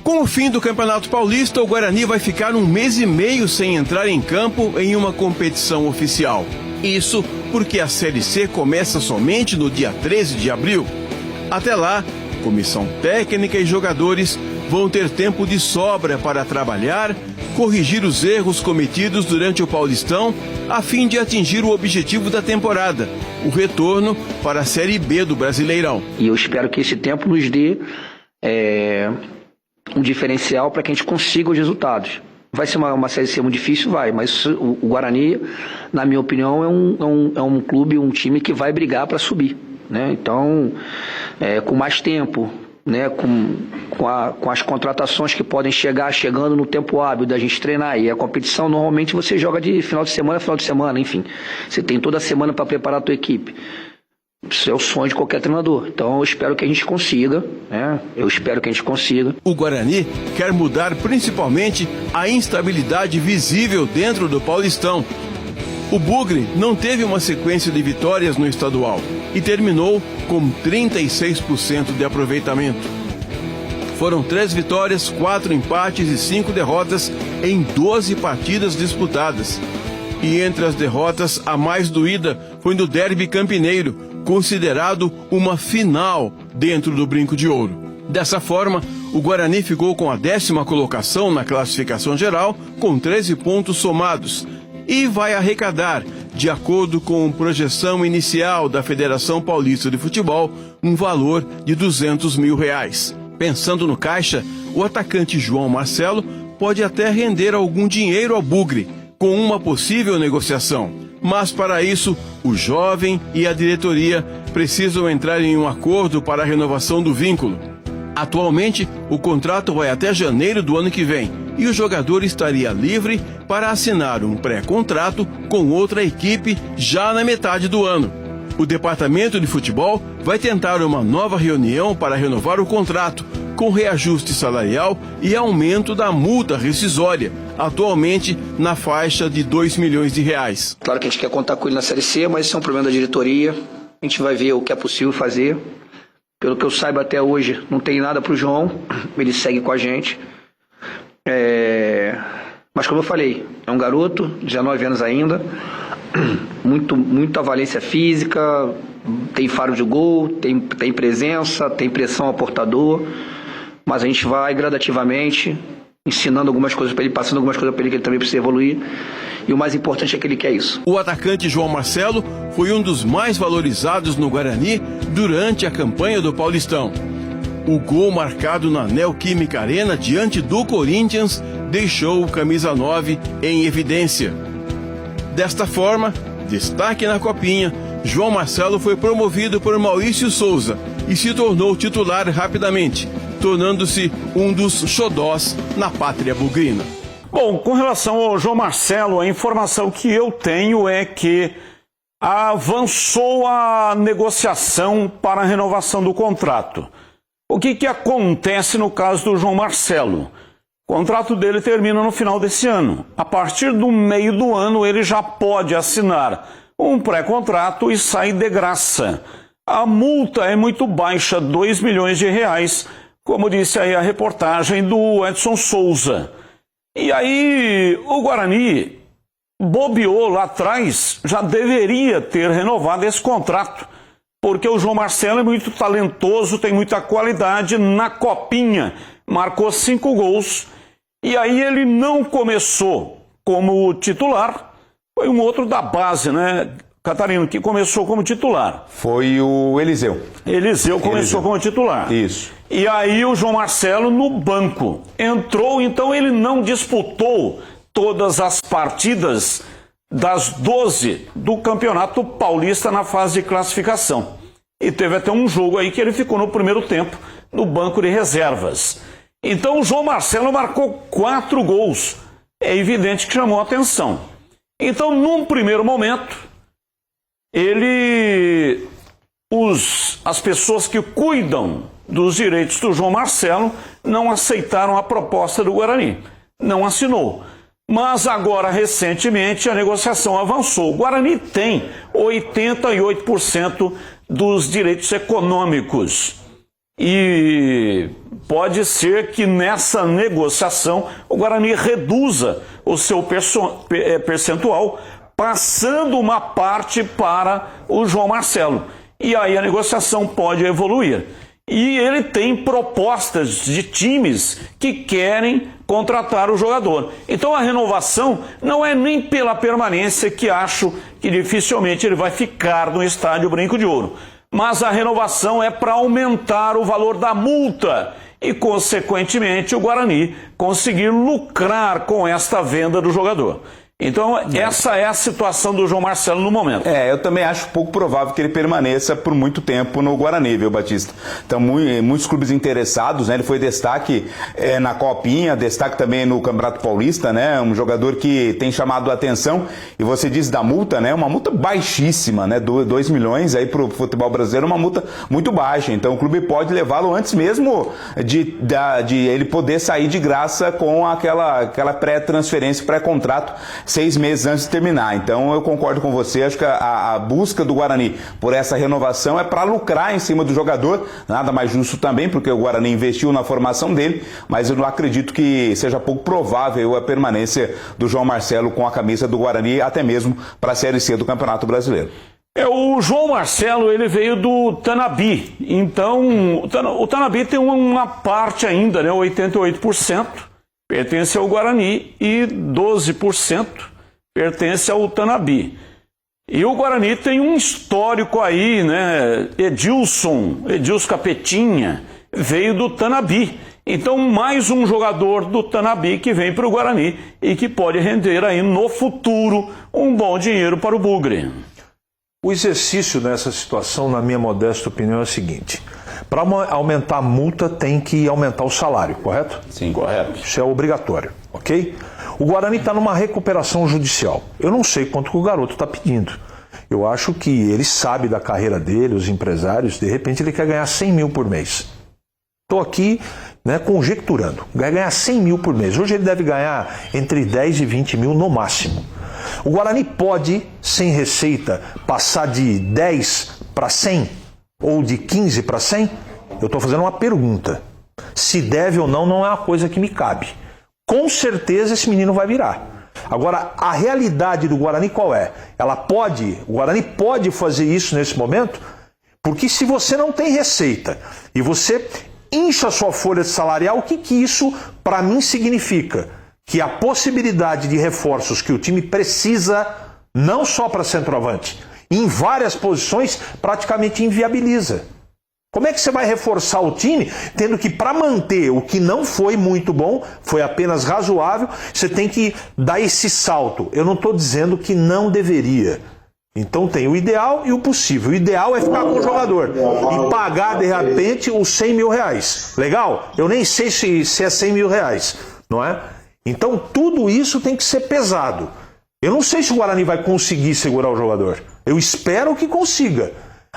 Com o fim do Campeonato Paulista, o Guarani vai ficar 1 mês e meio sem entrar em campo em uma competição oficial. Isso porque a Série C começa somente no dia 13 de abril. Até lá, comissão técnica e jogadores vão ter tempo de sobra para trabalhar, corrigir os erros cometidos durante o Paulistão, a fim de atingir o objetivo da temporada, o retorno para a Série B do Brasileirão. E eu espero que esse tempo nos dê um diferencial para que a gente consiga os resultados. Vai ser uma Série C muito difícil, vai, mas o Guarani, na minha opinião, é um clube, um time que vai brigar para subir, né? Então, com mais tempo, né, com as contratações que podem chegando no tempo hábil da gente treinar, e a competição normalmente você joga de final de semana, enfim, você tem toda a semana para preparar a tua equipe. Isso é o sonho de qualquer treinador. Então eu espero que a gente consiga, né? O Guarani quer mudar principalmente a instabilidade visível dentro do Paulistão. O Bugre não teve uma sequência de vitórias no estadual e terminou com 36% de aproveitamento. Foram 3 vitórias, 4 empates e 5 derrotas em 12 partidas disputadas. E entre as derrotas, a mais doída foi no Derby Campineiro, considerado uma final dentro do Brinco de Ouro. Dessa forma, o Guarani ficou com a 10ª colocação na classificação geral, com 13 pontos somados, e vai arrecadar, de acordo com a projeção inicial da Federação Paulista de Futebol, um valor de R$200 mil. Pensando no caixa, o atacante João Marcelo pode até render algum dinheiro ao Bugre, com uma possível negociação. Mas para isso, o jovem e a diretoria precisam entrar em um acordo para a renovação do vínculo. Atualmente, o contrato vai até janeiro do ano que vem e o jogador estaria livre para assinar um pré-contrato com outra equipe já na metade do ano. O departamento de futebol vai tentar uma nova reunião para renovar o contrato, com reajuste salarial e aumento da multa rescisória, atualmente na faixa de R$2 milhões. Claro que a gente quer contar com ele na Série C, mas isso é um problema da diretoria. A gente vai ver o que é possível fazer. Pelo que eu saiba até hoje, não tem nada para o João, ele segue com a gente. Mas como eu falei, é um garoto, 19 anos ainda, muita valência física, tem faro de gol, tem presença, tem pressão ao portador, mas a gente vai gradativamente ensinando algumas coisas para ele, passando algumas coisas para ele que ele também precisa evoluir, e o mais importante é que ele quer isso. O atacante João Marcelo foi um dos mais valorizados no Guarani durante a campanha do Paulistão. O gol marcado na Neoquímica Arena diante do Corinthians deixou o camisa 9 em evidência. Desta forma, destaque na Copinha, João Marcelo foi promovido por Maurício Souza e se tornou titular rapidamente, tornando-se um dos xodós na pátria bugrina. Bom, com relação ao João Marcelo, a informação que eu tenho é que avançou a negociação para a renovação do contrato. O que acontece no caso do João Marcelo? O contrato dele termina no final desse ano. A partir do meio do ano, ele já pode assinar um pré-contrato e sair de graça. A multa é muito baixa, R$2 milhões, como disse aí a reportagem do Edson Souza. E aí o Guarani bobeou lá atrás, já deveria ter renovado esse contrato, porque o João Marcelo é muito talentoso, tem muita qualidade na Copinha, marcou 5 gols, e aí ele não começou como titular, foi um outro da base, né, Catarino, que começou como titular. Foi o Eliseu. Eliseu começou como titular. Isso. E aí o João Marcelo no banco. Entrou, então ele não disputou todas as partidas das 12 do Campeonato Paulista na fase de classificação. E teve até um jogo aí que ele ficou no primeiro tempo no banco de reservas. Então o João Marcelo marcou 4 gols. É evidente que chamou a atenção. Então, num primeiro momento, as pessoas que cuidam dos direitos do João Marcelo não aceitaram a proposta do Guarani. Não assinou. Mas agora, recentemente, a negociação avançou. O Guarani tem 88% dos direitos econômicos. E pode ser que nessa negociação o Guarani reduza o seu percentual, passando uma parte para o João Marcelo. E aí a negociação pode evoluir. E ele tem propostas de times que querem contratar o jogador. Então a renovação não é nem pela permanência, que acho que dificilmente ele vai ficar no estádio Brinco de Ouro. Mas a renovação é para aumentar o valor da multa e, consequentemente, o Guarani conseguir lucrar com esta venda do jogador. Então, essa é a situação do João Marcelo no momento. Eu também acho pouco provável que ele permaneça por muito tempo no Guarani, viu, Batista? Então, muitos clubes interessados, né? Ele foi destaque na Copinha, destaque também no Campeonato Paulista, né? Um jogador que tem chamado a atenção. E você diz da multa, né? Uma multa baixíssima, né? 2 milhões aí pro futebol brasileiro, uma multa muito baixa. Então, o clube pode levá-lo antes mesmo de ele poder sair de graça com aquela pré-transferência, pré-contrato, 6 meses antes de terminar. Então eu concordo com você, acho que a busca do Guarani por essa renovação é para lucrar em cima do jogador, nada mais justo também, porque o Guarani investiu na formação dele, mas eu não acredito que seja pouco provável a permanência do João Marcelo com a camisa do Guarani, até mesmo para a Série C do Campeonato Brasileiro. O João Marcelo, ele veio do Tanabi, então o Tanabi tem uma parte ainda, né, 88%, pertence ao Guarani e 12% pertence ao Tanabi. E o Guarani tem um histórico aí, né? Edilson Capetinha veio do Tanabi. Então, mais um jogador do Tanabi que vem para o Guarani e que pode render aí no futuro um bom dinheiro para o Bugre. O exercício nessa situação, na minha modesta opinião, é o seguinte: para aumentar a multa tem que aumentar o salário, correto? Sim, correto. Isso é obrigatório, ok? O Guarani está numa recuperação judicial. Eu não sei quanto que o garoto está pedindo. Eu acho que ele sabe da carreira dele, os empresários, de repente ele quer ganhar 100 mil por mês. Estou aqui, né, conjecturando. Vai ganhar 100 mil por mês. Hoje ele deve ganhar entre 10 e 20 mil no máximo. O Guarani pode, sem receita, passar de 10 para 100? Ou de 15 para 100? Eu estou fazendo uma pergunta. Se deve ou não, não é uma coisa que me cabe. Com certeza esse menino vai virar. Agora, a realidade do Guarani qual é? O Guarani pode fazer isso nesse momento? Porque se você não tem receita e você incha a sua folha salarial, o que isso para mim significa? Que a possibilidade de reforços que o time precisa, não só para centroavante, em várias posições, praticamente inviabiliza. Como é que você vai reforçar o time, tendo que, para manter o que não foi muito bom, foi apenas razoável, você tem que dar esse salto? Eu não estou dizendo que não deveria. Então tem o ideal e o possível. O ideal é ficar com o jogador e pagar, de repente, os 100 mil reais. Legal? Eu nem sei se é 100 mil reais, não é? Então tudo isso tem que ser pesado. Eu não sei se o Guarani vai conseguir segurar o jogador. Eu espero que consiga.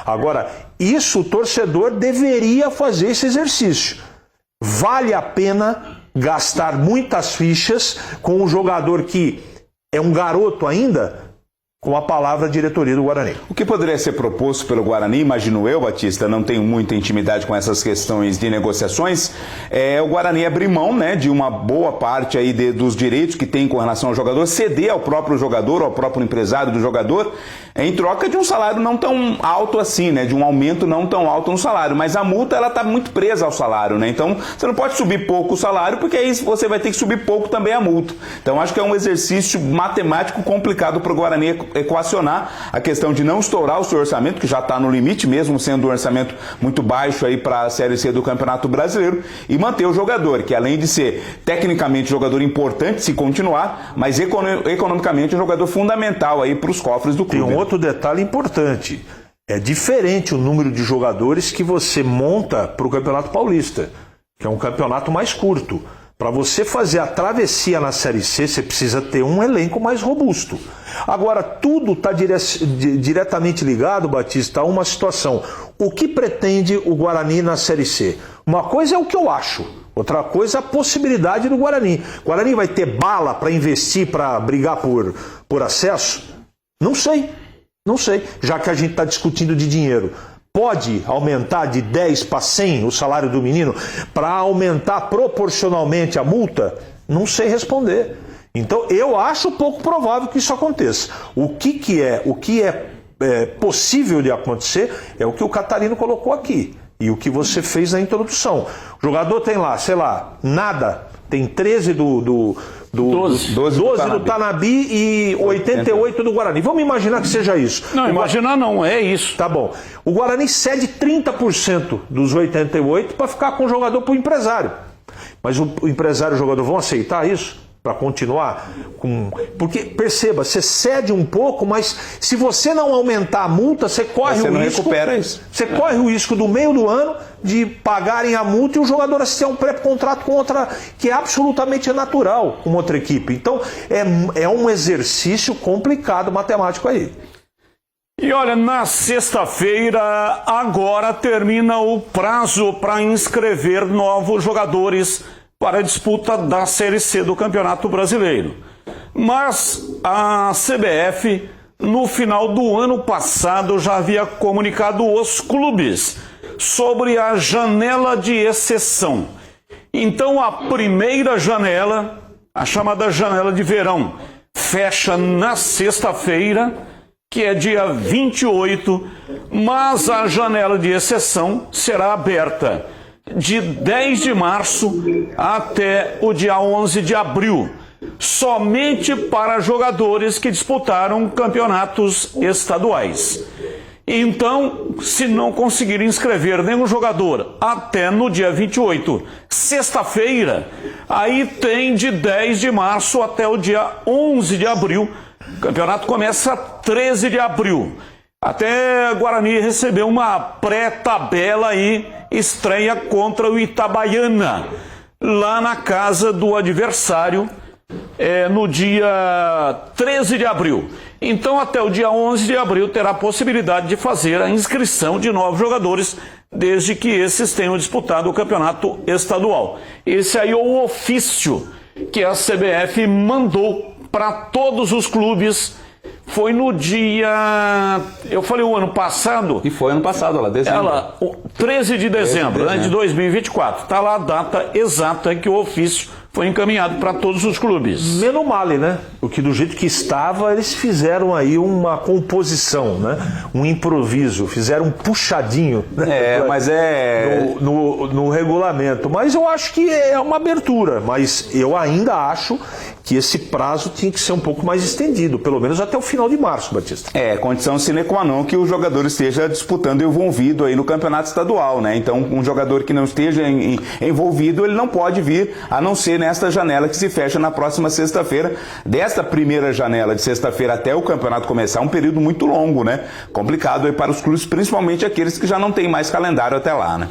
Agora, isso o torcedor deveria fazer esse exercício. Vale a pena gastar muitas fichas com um jogador que é um garoto ainda, com a palavra diretoria do Guarani. O que poderia ser proposto pelo Guarani, imagino eu, Batista, não tenho muita intimidade com essas questões de negociações, é o Guarani abrir mão, né, de uma boa parte aí dos direitos que tem com relação ao jogador, ceder ao próprio jogador, ao próprio empresário do jogador, em troca de um salário não tão alto assim, né, de um aumento não tão alto no salário, mas a multa ela está muito presa ao salário, né, então você não pode subir pouco o salário, porque aí você vai ter que subir pouco também a multa. Então acho que é um exercício matemático complicado para o Guarani equacionar a questão de não estourar o seu orçamento, que já está no limite, mesmo sendo um orçamento muito baixo aí para a Série C do Campeonato Brasileiro, e manter o jogador, que além de ser tecnicamente um jogador importante se continuar, mas economicamente um jogador fundamental aí para os cofres do clube. Tem um outro detalhe importante. É diferente o número de jogadores que você monta para o Campeonato Paulista, que é um campeonato mais curto. Para você fazer a travessia na Série C, você precisa ter um elenco mais robusto. Agora, tudo está diretamente ligado, Batista, a uma situação. O que pretende o Guarani na Série C? Uma coisa é o que eu acho, outra coisa é a possibilidade do Guarani. O Guarani vai ter bala para investir, para brigar por acesso? Não sei, já que a gente está discutindo de dinheiro. pode aumentar de 10 para 100 o salário do menino para aumentar proporcionalmente a multa? Não sei responder. Então, eu acho pouco provável que isso aconteça. O que é possível de acontecer é o que o Catarino colocou aqui e o que você fez na introdução. O jogador tem lá, sei lá, nada, tem 13 12 do Tanabe e 88 do Guarani. Vamos imaginar que seja isso. Não, imaginar não, é isso. Tá bom. O Guarani cede 30% dos 88 para ficar com o jogador para o empresário. Mas o empresário e o jogador vão aceitar isso? Para continuar com... Porque, perceba, você cede um pouco, mas se você não aumentar a multa, você corre o risco... recupera isso. Você corre o risco do meio do ano de pagarem a multa e o jogador assistir a um pré-contrato com outra, que é absolutamente natural, com outra equipe. Então, é um exercício complicado matemático aí. E olha, na sexta-feira, agora termina o prazo para inscrever novos jogadores para a disputa da Série C do Campeonato Brasileiro. Mas a CBF, no final do ano passado, já havia comunicado os clubes sobre a janela de exceção. Então, a primeira janela, a chamada janela de verão, fecha na sexta-feira, que é dia 28, mas a janela de exceção será aberta de 10 de março até o dia 11 de abril, somente para jogadores que disputaram campeonatos estaduais. Então, se não conseguir inscrever nenhum jogador até no dia 28, sexta-feira, aí tem de 10 de março até o dia 11 de abril. O campeonato começa 13 de abril. Até Guarani recebeu uma pré-tabela aí, estreia contra o Itabaiana, lá na casa do adversário, no dia 13 de abril. Então, até o dia 11 de abril, terá a possibilidade de fazer a inscrição de novos jogadores, desde que esses tenham disputado o campeonato estadual. Esse aí é o ofício que a CBF mandou para todos os clubes. Foi no dia... Eu falei o ano passado... E foi ano passado, lá, dezembro. 13 de dezembro, né, de 2024. Está lá a data exata que o ofício foi encaminhado para todos os clubes. Menos male, né? Porque do jeito que estava, eles fizeram aí uma composição, né? Um improviso, fizeram um puxadinho, né? Mas no regulamento. Mas eu acho que é uma abertura, mas eu ainda acho que esse prazo tinha que ser um pouco mais estendido, pelo menos até o final de março, Batista. Condição sine qua non que o jogador esteja disputando e envolvido aí no campeonato estadual, né? Então, um jogador que não esteja envolvido, ele não pode vir, a não ser nesta janela que se fecha na próxima sexta-feira. Desta primeira janela de sexta-feira até o campeonato começar, um período muito longo, né? Complicado aí para os clubes, principalmente aqueles que já não têm mais calendário até lá, né?